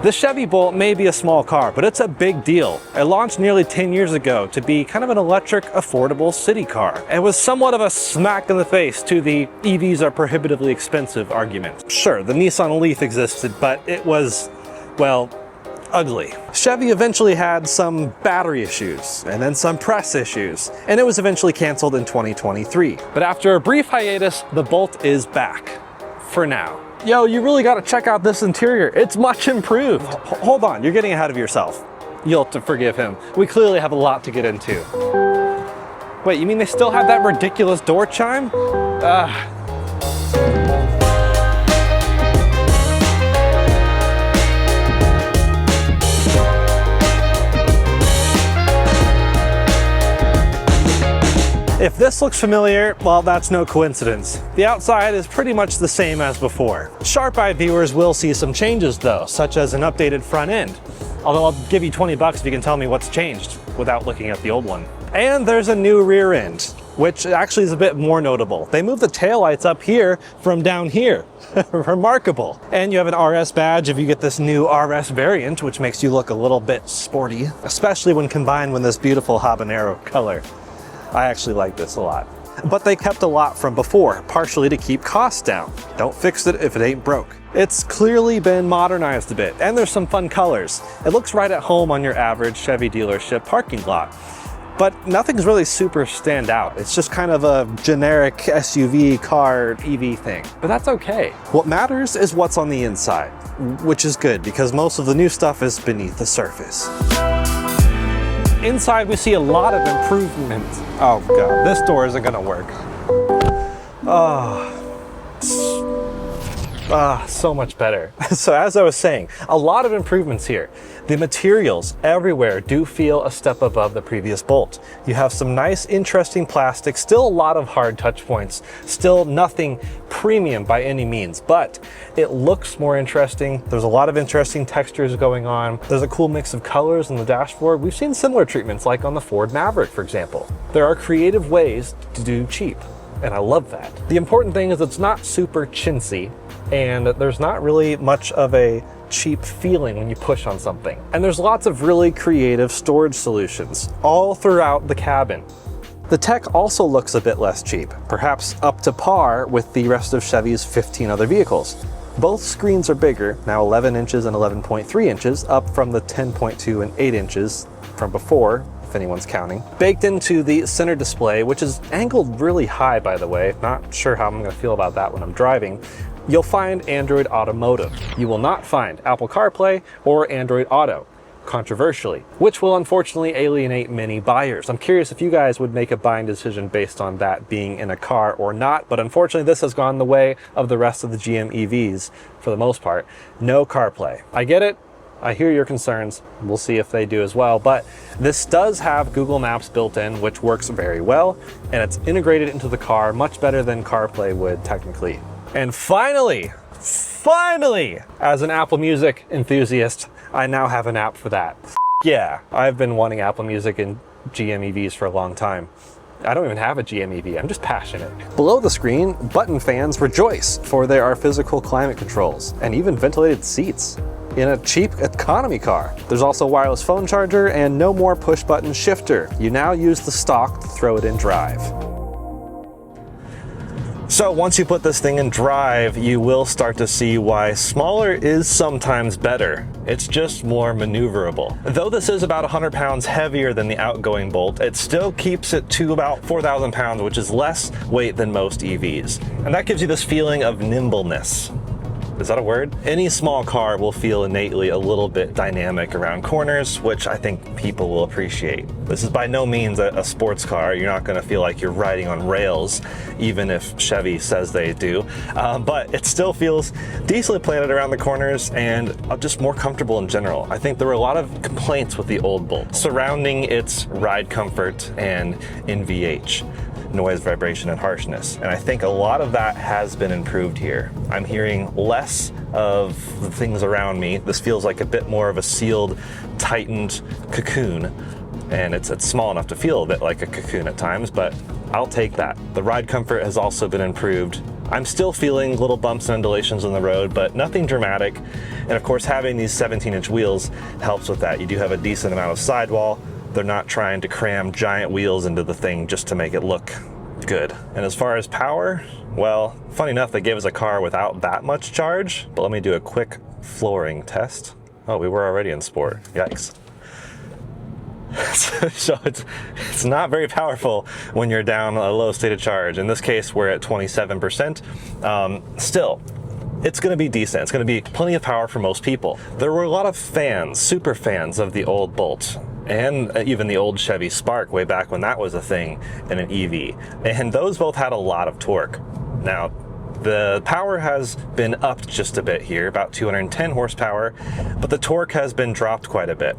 The Chevy Bolt may be a small car, but it's a big deal. It launched nearly 10 years ago to be kind of an electric, affordable city car. It was somewhat of a smack in the face to the EVs are prohibitively expensive argument. Sure, the Nissan Leaf existed, but it was, well, ugly. Chevy eventually had some battery issues and then some press issues, and it was eventually canceled in 2023. But after a brief hiatus, the Bolt is back. For now. Yo, you really gotta check out this interior. It's much improved. Hold on, you're getting ahead of yourself. You'll have to forgive him. We clearly have a lot to get into. Wait, you mean they still have that ridiculous door chime? If this looks familiar, well, that's no coincidence. The outside is pretty much the same as before. Sharp-eyed viewers will see some changes though, such as an updated front end. Although I'll give you 20 bucks if you can tell me what's changed without looking at the old one. And there's a new rear end, which actually is a bit more notable. They moved the taillights up here from down here. Remarkable. And you have an RS badge if you get this new RS variant, which makes you look a little bit sporty, especially when combined with this beautiful habanero color. I actually like this a lot. But they kept a lot from before, partially to keep costs down. Don't fix it if it ain't broke. It's clearly been modernized a bit, and there's some fun colors. It looks right at home on your average Chevy dealership parking lot. But nothing's really super stand out. It's just kind of a generic SUV car EV thing. But that's okay. What matters is what's on the inside, which is good because most of the new stuff is beneath the surface. Inside, we see a lot of improvement. Oh God, this door isn't gonna work. So much better. So as I was saying, a lot of improvements here. The materials everywhere do feel a step above the previous Bolt. You have some nice, interesting plastic, still a lot of hard touch points, still nothing premium by any means, but it looks more interesting. There's a lot of interesting textures going on. There's a cool mix of colors on the dashboard. We've seen similar treatments like on the Ford Maverick, for example. There are creative ways to do cheap, and I love that. The important thing is it's not super chintzy, and there's not really much of a cheap feeling when you push on something. And there's lots of really creative storage solutions all throughout the cabin. The tech also looks a bit less cheap, perhaps up to par with the rest of Chevy's 15 other vehicles. Both screens are bigger, now 11 inches and 11.3 inches, up from the 10.2 and 8 inches from before, if anyone's counting. Baked into the center display, which is angled really high, by the way. Not sure how I'm gonna feel about that when I'm driving. You'll find Android Automotive. You will not find Apple CarPlay or Android Auto, controversially, which will unfortunately alienate many buyers. I'm curious if you guys would make a buying decision based on that being in a car or not, but unfortunately this has gone the way of the rest of the GM EVs for the most part. No CarPlay. I get it. I hear your concerns. We'll see if they do as well, but this does have Google Maps built in, which works very well, and it's integrated into the car much better than CarPlay would technically. And finally, as an Apple Music enthusiast, I now have an app for that. Yeah, I've been wanting Apple Music and GM EVs for a long time. I don't even have a GM EV, I'm just passionate. Below the screen, button fans rejoice, for there are physical climate controls and even ventilated seats in a cheap economy car. There's also a wireless phone charger and no more push button shifter. You now use the stalk to throw it in drive. So once you put this thing in drive, you will start to see why smaller is sometimes better. It's just more maneuverable. Though this is about 100 pounds heavier than the outgoing Bolt, it still keeps it to about 4,000 pounds, which is less weight than most EVs. And that gives you this feeling of nimbleness. Is that a word? Any small car will feel innately a little bit dynamic around corners, which I think people will appreciate. This is by no means a sports car. You're not gonna feel like you're riding on rails, even if Chevy says they do. But it still feels decently planted around the corners and just more comfortable in general. I think there were a lot of complaints with the old Bolt surrounding its ride comfort and NVH. noise, vibration, and harshness. And I think a lot of that has been improved here. I'm hearing less of the things around me. This feels like a bit more of a sealed, tightened cocoon. And it's small enough to feel a bit like a cocoon at times, but I'll take that. The ride comfort has also been improved. I'm still feeling little bumps and undulations on the road, but nothing dramatic. And of course, having these 17-inch wheels helps with that. You do have a decent amount of sidewall. They're not trying to cram giant wheels into the thing just to make it look good. And as far as power, well, funny enough, they gave us a car without that much charge, but let me do a quick flooring test. Oh, we were already in sport, yikes. So it's not very powerful when you're down a low state of charge. In this case, we're at 27%. Still, it's going to be decent. It's going to be plenty of power for most people. There were a lot of fans, super fans of the old Bolt, and even the old Chevy Spark way back when that was a thing in an EV. And those both had a lot of torque. Now, the power has been upped just a bit here, about 210 horsepower, but the torque has been dropped quite a bit.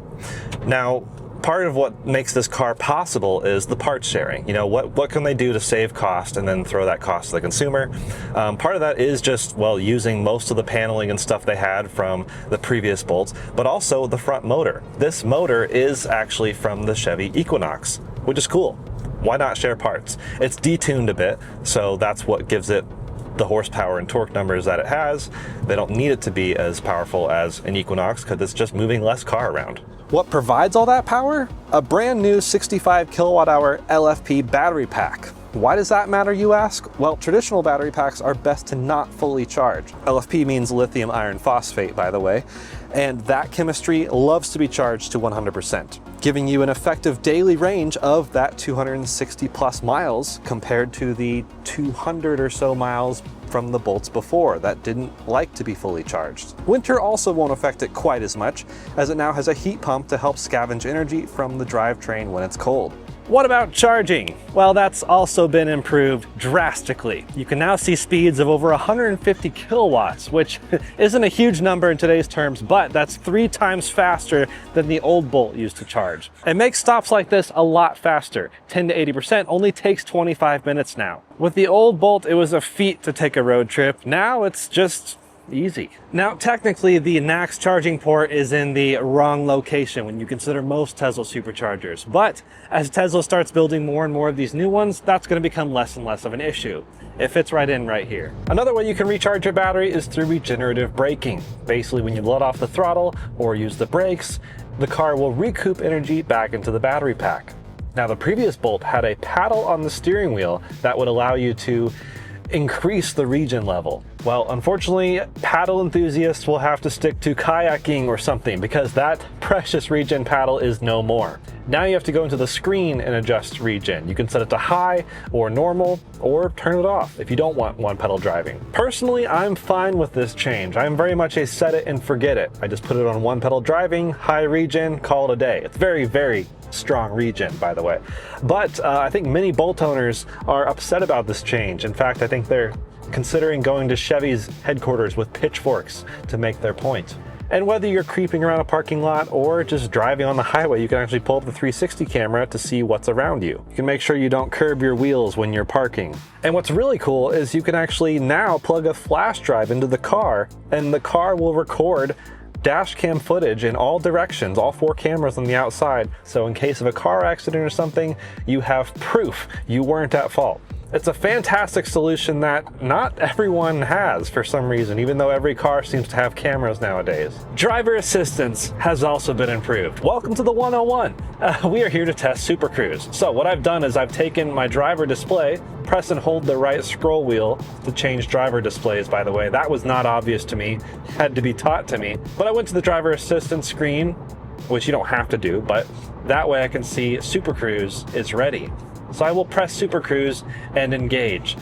Now, part of what makes this car possible is the parts sharing. You know, what can they do to save cost and then throw that cost to the consumer? Part of that is just, well, using most of the paneling and stuff they had from the previous Bolts, but also the front motor. This motor is actually from the Chevy Equinox, which is cool. Why not share parts? It's detuned a bit, so that's what gives it the horsepower and torque numbers that it has. They don't need it to be as powerful as an Equinox because it's just moving less car around. What provides all that power? A brand new 65 kilowatt hour LFP battery pack. Why does that matter, you ask? Well, traditional battery packs are best to not fully charge. LFP means lithium iron phosphate, by the way, and that chemistry loves to be charged to 100%, giving you an effective daily range of that 260 plus miles compared to the 200 or so miles from the Bolts before that didn't like to be fully charged. Winter also won't affect it quite as much, as it now has a heat pump to help scavenge energy from the drivetrain when it's cold. What about charging? Well, that's also been improved drastically. You can now see speeds of over 150 kilowatts, which isn't a huge number in today's terms, but that's 3 times faster than the old Bolt used to charge. It makes stops like this a lot faster. 10 to 80% only takes 25 minutes now. With the old Bolt, it was a feat to take a road trip. Now it's just easy. Now, technically, the NACS charging port is in the wrong location when you consider most Tesla superchargers. But as Tesla starts building more and more of these new ones, that's going to become less and less of an issue. It fits right in right here. Another way you can recharge your battery is through regenerative braking. Basically, when you let off the throttle or use the brakes, the car will recoup energy back into the battery pack. Now, the previous Bolt had a paddle on the steering wheel that would allow you to increase the regen level. Well, unfortunately, paddle enthusiasts will have to stick to kayaking or something because that precious regen paddle is no more. Now you have to go into the screen and adjust regen. You can set it to high or normal or turn it off if you don't want one pedal driving. Personally, I'm fine with this change. I'm very much a set it and forget it. I just put it on one pedal driving, high regen, call it a day. It's very, very strong regen, by the way. But I think many Bolt owners are upset about this change. In fact, I think they're considering going to Chevy's headquarters with pitchforks to make their point. And whether you're creeping around a parking lot or just driving on the highway, you can actually pull up the 360 camera to see what's around you. You can make sure you don't curb your wheels when you're parking. And what's really cool is you can actually now plug a flash drive into the car and the car will record dash cam footage in all directions, all 4 cameras on the outside. So in case of a car accident or something, you have proof you weren't at fault. It's a fantastic solution that not everyone has for some reason, even though every car seems to have cameras nowadays. Driver assistance has also been improved. Welcome to the 101. We are here to test Super Cruise. So what I've done is I've taken my driver display, press and hold the right scroll wheel to change driver displays, by the way. That was not obvious to me, had to be taught to me. But I went to the driver assistance screen, which you don't have to do, but that way I can see Super Cruise is ready. So I will press Super Cruise and engage.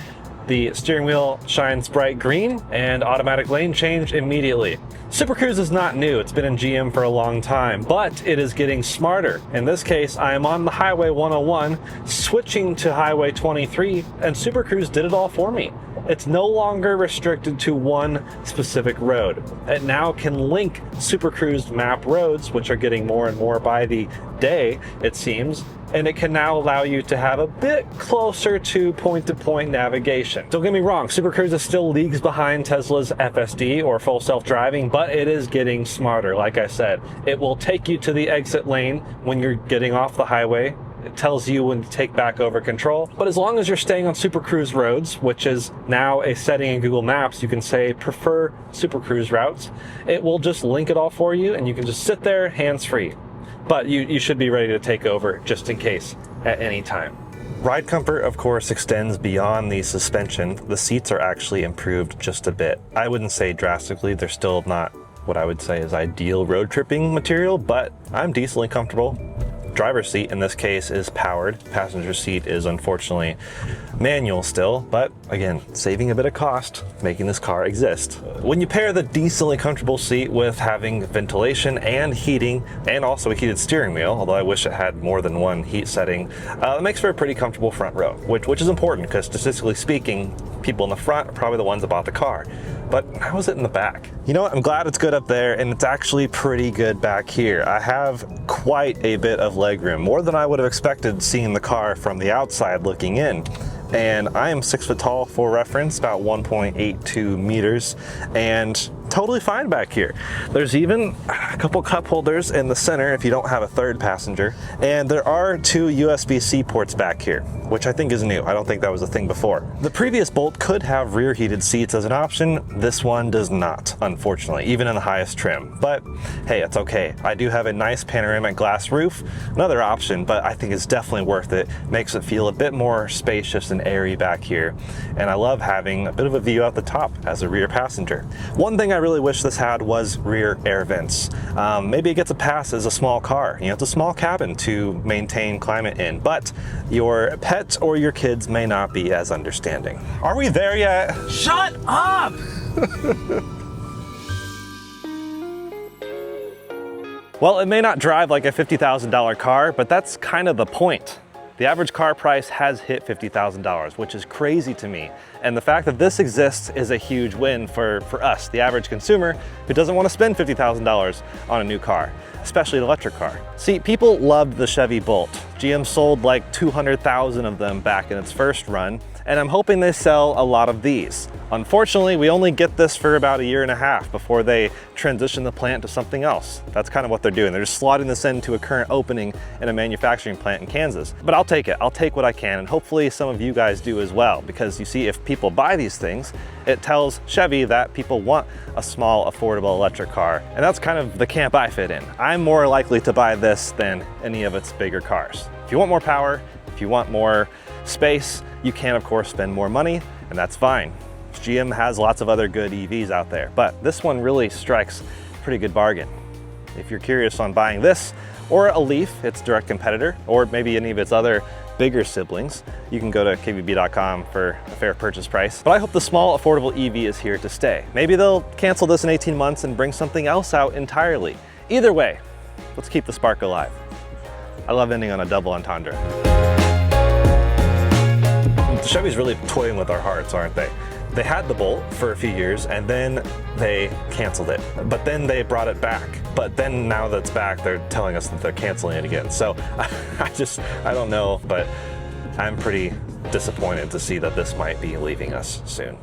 The steering wheel shines bright green and automatic lane change immediately. Super Cruise is not new, it's been in GM for a long time, but it is getting smarter. In this case, I am on the Highway 101, switching to Highway 23, and Super Cruise did it all for me. It's no longer restricted to one specific road. It now can link Super Cruise map roads, which are getting more and more by the day, it seems, and it can now allow you to have a bit closer to point-to-point navigation. Don't get me wrong, Super Cruise is still leagues behind Tesla's FSD or full self-driving, but it is getting smarter. Like I said, it will take you to the exit lane when you're getting off the highway. It tells you when to take back over control. But as long as you're staying on Super Cruise roads, which is now a setting in Google Maps, you can say prefer Super Cruise routes. It will just link it all for you, and you can just sit there hands-free. But you should be ready to take over just in case at any time. Ride comfort, of course, extends beyond the suspension. The seats are actually improved just a bit. I wouldn't say drastically. They're still not what I would say is ideal road tripping material, but I'm decently comfortable. Driver's seat in this case is powered. Passenger seat is unfortunately manual still, but again, saving a bit of cost, making this car exist. When you pair the decently comfortable seat with having ventilation and heating, and also a heated steering wheel, although I wish it had more than one heat setting, it makes for a pretty comfortable front row, which is important because statistically speaking, people in the front are probably the ones that bought the car. But how is it in the back? You know what, I'm glad it's good up there, and it's actually pretty good back here. I have quite a bit of legroom, more than I would have expected seeing the car from the outside looking in. And I am 6 foot tall for reference, about 1.82 meters, and totally fine back here. There's even a couple cup holders in the center if you don't have a third passenger. And there are 2 USB-C ports back here, which I think is new. I don't think that was a thing before. The previous Bolt could have rear heated seats as an option. This one does not, unfortunately, even in the highest trim. But hey, it's okay. I do have a nice panoramic glass roof, another option, but I think it's definitely worth it. Makes it feel a bit more spacious and airy back here. And I love having a bit of a view out the top as a rear passenger. One thing I really wish this had was rear air vents. Maybe it gets a pass as a small car. You know, it's a small cabin to maintain climate in, but your pets or your kids may not be as understanding. Are we there yet? Shut up! Well, it may not drive like a $50,000 car, but that's kind of the point. The average car price has hit $50,000, which is crazy to me. And the fact that this exists is a huge win for us, the average consumer, who doesn't want to spend $50,000 on a new car, especially an electric car. See, people loved the Chevy Bolt. GM sold like 200,000 of them back in its first run, and I'm hoping they sell a lot of these. Unfortunately, we only get this for about 1.5 years before they transition the plant to something else. That's kind of what they're doing. They're just slotting this into a current opening in a manufacturing plant in Kansas. But I'll take it. I'll take what I can, and hopefully some of you guys do as well, because you see, if people buy these things, it tells Chevy that people want a small, affordable electric car. And that's kind of the camp I fit in. I'm more likely to buy this than any of its bigger cars. If you want more power, if you want more space, you can of course spend more money, and that's fine. GM has lots of other good EVs out there, but this one really strikes a pretty good bargain. If you're curious on buying this or a Leaf, its direct competitor, or maybe any of its other bigger siblings, you can go to kvb.com for a fair purchase price. But I hope the small, affordable EV is here to stay. Maybe they'll cancel this in 18 months and bring something else out entirely. Either way, let's keep the spark alive. I love ending on a double entendre. Chevy's really toying with our hearts, aren't they? They had the Bolt for a few years, and then they canceled it. But then they brought it back. But then now that it's back, they're telling us that they're canceling it again. So I don't know, but I'm pretty disappointed to see that this might be leaving us soon.